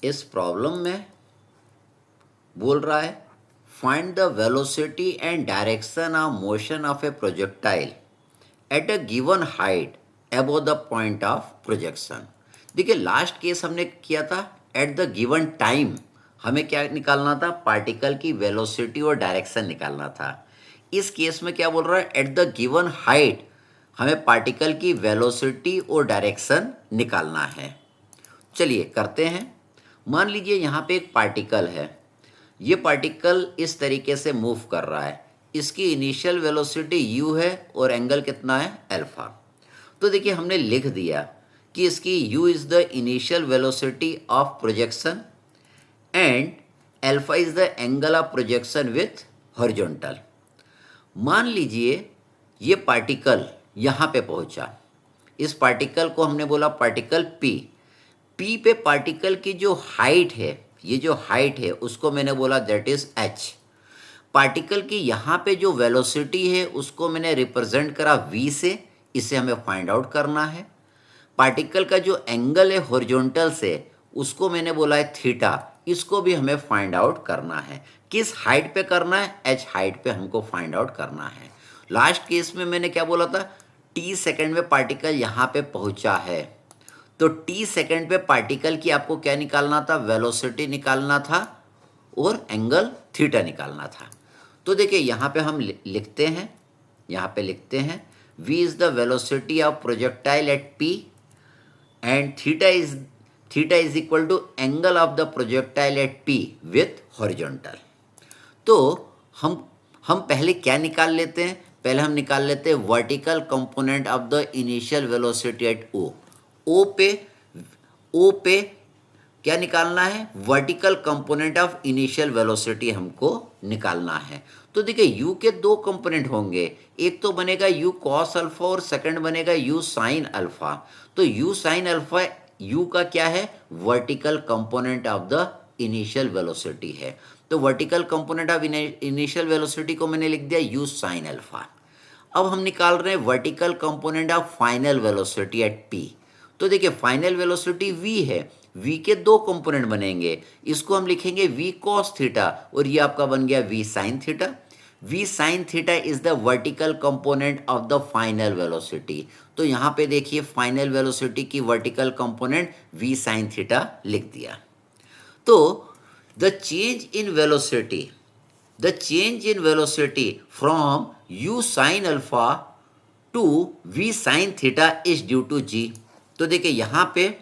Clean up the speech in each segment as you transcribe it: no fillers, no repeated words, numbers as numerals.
इस प्रॉब्लम में बोल रहा है find the velocity and direction of motion of A projectile at a given height above the point of projection. देखिए last case हमने किया था एट द गिवन टाइम, हमें क्या निकालना था, पार्टिकल की वेलोसिटी और डायरेक्शन निकालना था। इस केस में क्या बोल रहा है, एट द गिवन हाइट हमें पार्टिकल की वेलोसिटी और डायरेक्शन निकालना है। चलिए करते हैं। मान लीजिए यहाँ पे एक पार्टिकल है, ये पार्टिकल इस तरीके से मूव कर रहा है, इसकी इनिशियल वेलोसिटी u है और एंगल कितना है, अल्फा। तो देखिए हमने लिख दिया कि इसकी u is the initial velocity of projection and alpha is the angle of projection with horizontal. मान लीजिए ये पार्टिकल यहाँ पे पहुँचा, इस पार्टिकल को हमने बोला पार्टिकल P पे पार्टिकल की जो हाइट है, ये जो हाइट है उसको मैंने बोला दैट इज h। पार्टिकल की यहाँ पे जो वेलोसिटी है उसको मैंने रिप्रेजेंट करा v से, इसे हमें फाइंड आउट करना है। पार्टिकल का जो एंगल है हॉरिजॉन्टल से उसको मैंने बोला है थीटा, इसको भी हमें फाइंड आउट करना है। किस हाइट पे करना है, h हाइट पे हमको फाइंड आउट करना है। लास्ट केस में मैंने क्या बोला था, t सेकेंड में पार्टिकल यहाँ पे पहुँचा है, तो t सेकेंड पे पार्टिकल की आपको क्या निकालना था, वेलोसिटी निकालना था और एंगल थीटा निकालना था। तो देखिए यहाँ पे हम लिखते हैं, यहाँ पे लिखते हैं v is the velocity of projectile at p and theta is equal to angle of the projectile at p with horizontal. तो हम पहले क्या निकाल लेते हैं, पहले हम निकाल लेते हैं vertical component of the initial velocity at O पे क्या निकालना है, vertical component of initial velocity हमको निकालना है। तो देखिए u के दो कंपोनेंट होंगे, एक तो बनेगा u cos अल्फा और सेकंड बनेगा u sin अल्फा। तो u sin अल्फा u का क्या है, vertical component of the initial velocity है। तो vertical component of initial velocity को मैंने लिख दिया u sin अल्फा। अब हम निकाल रहे हैं vertical component of final velocity at p। तो देखिए फाइनल वेलोसिटी v है, v के दो कंपोनेंट बनेंगे, इसको हम लिखेंगे v cos थीटा और ये आपका बन गया v sin theta. v sin theta is the vertical component of the final velocity. तो यहाँ पे देखिए फाइनल वेलोसिटी की vertical component v sin theta लिख दिया। तो the change in velocity, the change in velocity from u sin alpha to v sin theta is due to g। तो देखिए यहाँ पे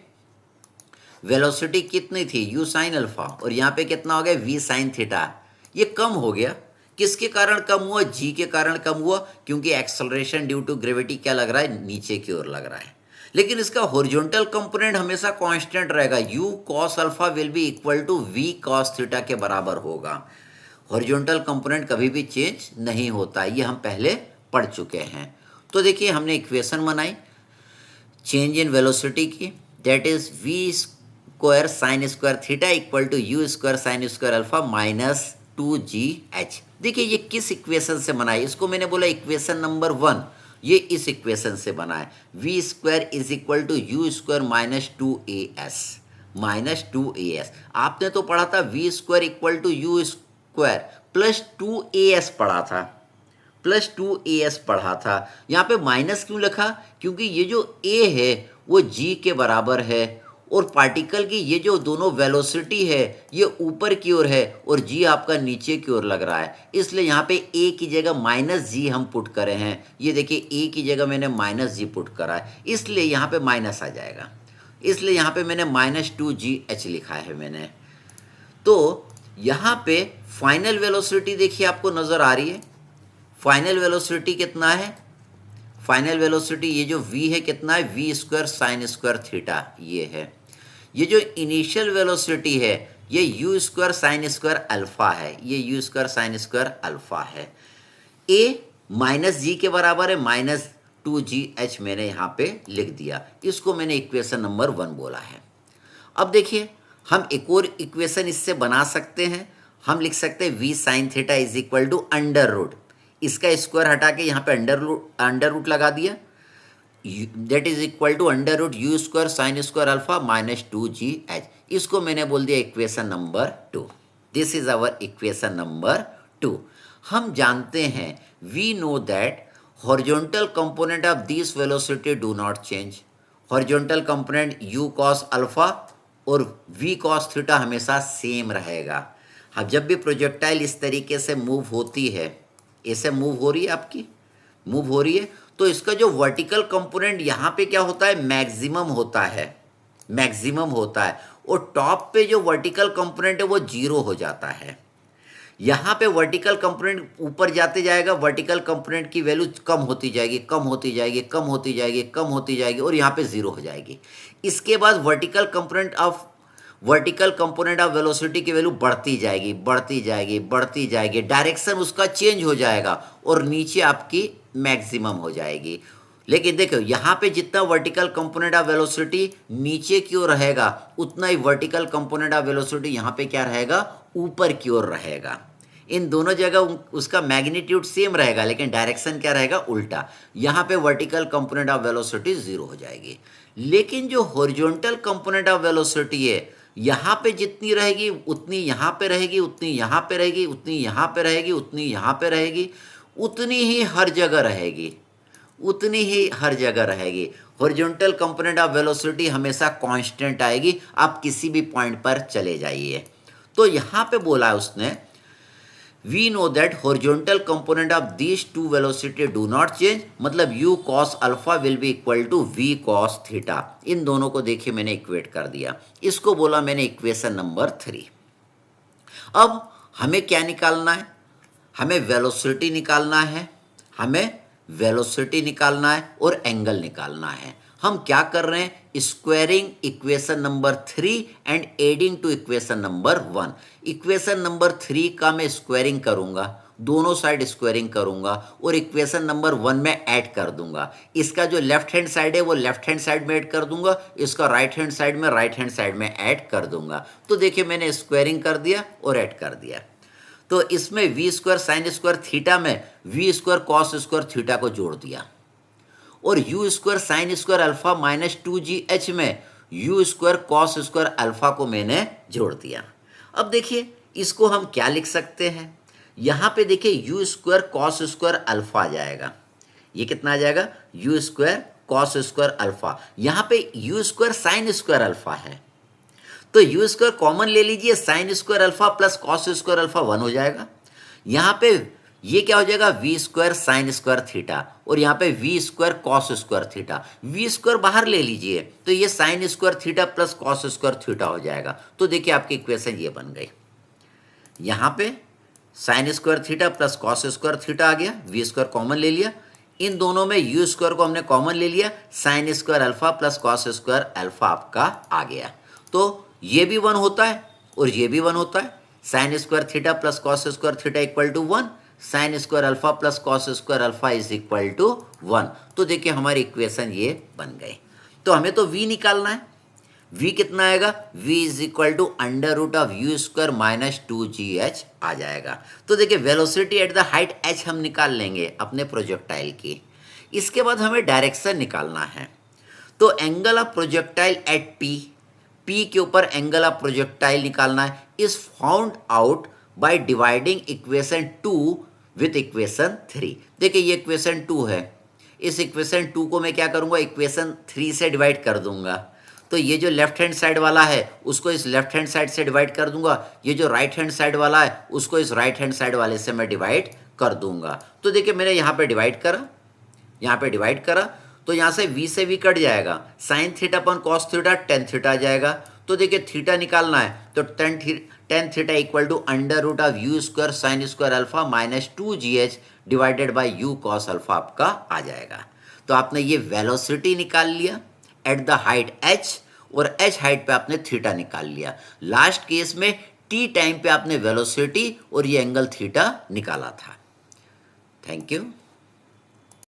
वेलोसिटी कितनी थी, u sin अल्फा, और यहाँ पे कितना हो गया, v sin थीटा। ये कम हो गया, किसके कारण कम हुआ, g के कारण कम हुआ, क्योंकि एक्सेलरेशन ड्यू टू ग्रेविटी क्या लग रहा है, नीचे की ओर लग रहा है। लेकिन इसका हॉरिजॉन्टल कंपोनेंट हमेशा कांस्टेंट रहेगा, u cos alpha will be equal to v cos theta के बराबर होगा। हॉरिजॉन्टल कंपोनेंट कभी भी चेंज नहीं होता, ये हम पहले पढ़ चुके हैं। तो देखिए हमने इक्वेशन बनाई चेंज इन वेलोसिटी की, that is v square sine square theta equal to u square sine square alpha minus 2gh। देखिए ये किस इक्वेशन से बना है, इसको मैंने बोला इक्वेशन नंबर 1, ये इस इक्वेशन से बना है, v square is equal to u square minus 2as। आपने तो पढ़ा था v square equal to u square plus 2as पढ़ा था, प्लस 2as पढ़ा था। यहाँ पे माइनस क्यों लिखा, क्योंकि ये जो a है वो g के बराबर है और पार्टिकल की ये जो दोनों वेलोसिटी है ये ऊपर की ओर है और g आपका नीचे की ओर लग रहा है, इसलिए यहाँ पे a की जगह माइनस जी हम पुट करे हैं। ये देखिए a की जगह मैंने माइनस जी पुट करा है, इसलिए यहाँ पे माइनस आ जाएगा, इसलिए यहाँ पे मैंने माइनस 2gh लिखा है मैंने। तो यहाँ पे फाइनल वेलोसिटी देखिए आपको नज़र आ रही है, फाइनल वेलोसिटी कितना है, फाइनल वेलोसिटी ये जो v है कितना है, v square sine square theta ये है। ये जो इनिशियल वेलोसिटी है ये u square sine square alpha है, ये u square sine square alpha है। a माइनस जी के बराबर है, माइनस 2gh मैंने यहाँ पे लिख दिया, इसको मैंने इक्वेशन नंबर 1 बोला है। अब देखिए हम एक और इक्वेशन इससे बना सकते हैं, हम लिख सकते हैं v sine theta is equal to under root, इसका स्क्वायर हटा के यहाँ पे अंडर रूट लगा दिया, that is equal to under root u square sine square alpha minus 2gh। इसको मैंने बोल दिया equation number 2। This is our equation number 2। हम जानते हैं, we know that horizontal component of this velocity do not change. Horizontal component u cos alpha और v cos theta हमेशा same रहेगा। अब जब भी प्रोजेक्टाइल इस तरीके से मूव होती है, ऐसे मूव हो रही है, आपकी मूव हो रही है, तो इसका जो वर्टिकल कंपोनेंट यहाँ पे क्या होता है, मैक्सिमम होता है, मैक्सिमम होता है, और टॉप पे जो वर्टिकल कंपोनेंट है वो जीरो हो जाता है। यहाँ पे वर्टिकल कंपोनेंट ऊपर जाते जाएगा, वर्टिकल कंपोनेंट की वैल्यू कम होती जाएगी, कम होती जाएगी, कम होती जाएगी, कम होती जाएगी, और यहाँ पे जीरो हो जाएगी। इसके बाद वर्टिकल कंपोनेंट ऑफ वेलोसिटी की वैल्यू बढ़ती जाएगी, बढ़ती जाएगी, बढ़ती जाएगी, डायरेक्शन उसका चेंज हो जाएगा और नीचे आपकी मैक्सिमम हो जाएगी। लेकिन देखो यहाँ पे जितना वर्टिकल कंपोनेंट ऑफ वेलोसिटी नीचे की ओर रहेगा, उतना ही वर्टिकल कंपोनेंट ऑफ वेलोसिटी यहाँ पे क्या रहेगा, ऊपर की ओर रहेगा। इन दोनों जगह उसका मैग्नीट्यूड सेम रहेगा, लेकिन डायरेक्शन क्या रहेगा, उल्टा। यहाँ पे vertical component of velocity zero हो जाएगी। लेकिन जो हॉरिजॉन्टल कंपोनेंट ऑफ वेलोसिटी है, यहाँ पे जितनी रहेगी उतनी यहाँ पे रहेगी, उतनी यहाँ पे रहेगी, उतनी यहाँ पे रहेगी, उतनी यहाँ पे रहेगी, उतनी ही हर जगह रहेगी, उतनी ही हर जगह रहेगी। हॉरिजॉन्टल कंपोनेंट ऑफ वेलोसिटी हमेशा कांस्टेंट आएगी, आप किसी भी पॉइंट पर चले जाइए। तो यहाँ पे बोला है उसने, we know that horizontal component of these two velocity do not change, मतलब u cos alpha will be equal to v cos theta. इन दोनों को देखिए मैंने इक्वेट कर दिया, इसको बोला मैंने इक्वेशन नंबर 3। अब हमें क्या निकालना है, हमें वेलोसिटी निकालना है, हमें वेलोसिटी निकालना है और एंगल निकालना है। हम क्या कर रहे हैं, squaring equation number 3 and adding to equation number 1। Equation number 3 का मैं स्क्वायरिंग करूंगा, दोनों साइड स्क्वायरिंग करूंगा, और इक्वेशन नंबर 1 में ऐड कर दूंगा। इसका जो लेफ्ट हैंड साइड है वो लेफ्ट हैंड साइड में ऐड कर दूंगा, इसका राइट हैंड साइड में राइट हैंड साइड में ऐड कर दूंगा। तो देखिए मैंने स्क्वायरिंग कर दिया और ऐड कर दिया। तो इसमें v square sine square theta में v square cos square theta को जोड़ दिया, और u square sine square alpha minus 2gh में u square cos square alpha को मैंने जोड़ दिया। अब देखिए इसको हम क्या लिख सकते हैं, यहाँ पे देखिए u square cos square alpha आ जाएगा, ये कितना आ जाएगा, u square cos square alpha. यहाँ पे u square sine square alpha है, तो यू स्क्वायर कॉमन ले लीजिए, sine square alpha plus cos square alpha 1 हो जाएगा। यहाँ पे ये क्या हो जाएगा, v square sine square theta, और यहाँ पे v square cos square theta. V square बाहर ले लीजिए, तो ये sign square theta plus cos square theta हो जाएगा। तो देखिए आपकी इक्वेशन ये बन गई, यहाँ पे sine square theta plus cos square theta आ गया, वी स्क्वायर कॉमन ले लिया, इन दोनों में यू स्क्वायर को हमने कॉमन ले लिया, sign square alpha plus cos square alpha आपका आ गया। तो ये भी 1 होता है और ये भी 1 होता है, sine square theta plus cos square theta equal to 1, sine square alpha plus cos square alpha is equal to 1। तो देखिए हमारी इक्वेशन ये बन गई। तो हमें तो v निकालना है, v कितना आएगा, v is equal to under root of u square minus 2gh आ जाएगा। तो देखिए velocity at the height h हम निकाल लेंगे अपने प्रोजेक्टाइल की। इसके बाद हमें डायरेक्शन निकालना है, तो angle of projectile at p के ऊपर एंगल ऑफ प्रोजेक्टाइल निकालना है, is found out by dividing equation 2 with equation 3। देखिए ये इक्वेशन 2 है, इस इक्वेशन 2 को मैं क्या करूंगा, इक्वेशन 3 से डिवाइड कर दूंगा। तो ये जो लेफ्ट हैंड साइड वाला है उसको इस लेफ्ट हैंड साइड से डिवाइड कर दूंगा, ये जो राइट हैंड साइड वाला है उसको इस राइट हैंड साइड वाले से मैं डिवाइड कर दूंगा। तो देखिए मैंने यहाँ पे डिवाइड करा, यहाँ पे डिवाइड करा, तो यहाँ से v कट जाएगा, sine theta upon cos theta tan theta आ जाएगा। तो देखिए थीटा निकालना है, तो tan theta equal to under root of u square sine square alpha minus 2gh divided by u cos alpha आपका आ जाएगा। तो आपने ये वेलोसिटी निकाल लिया एट द हाइट h, और h हाइट पे आपने थीटा निकाल लिया। लास्ट केस में t टाइम पे आपने वेलोसिटी और ये एंगल थीटा निकाला था। Thank you.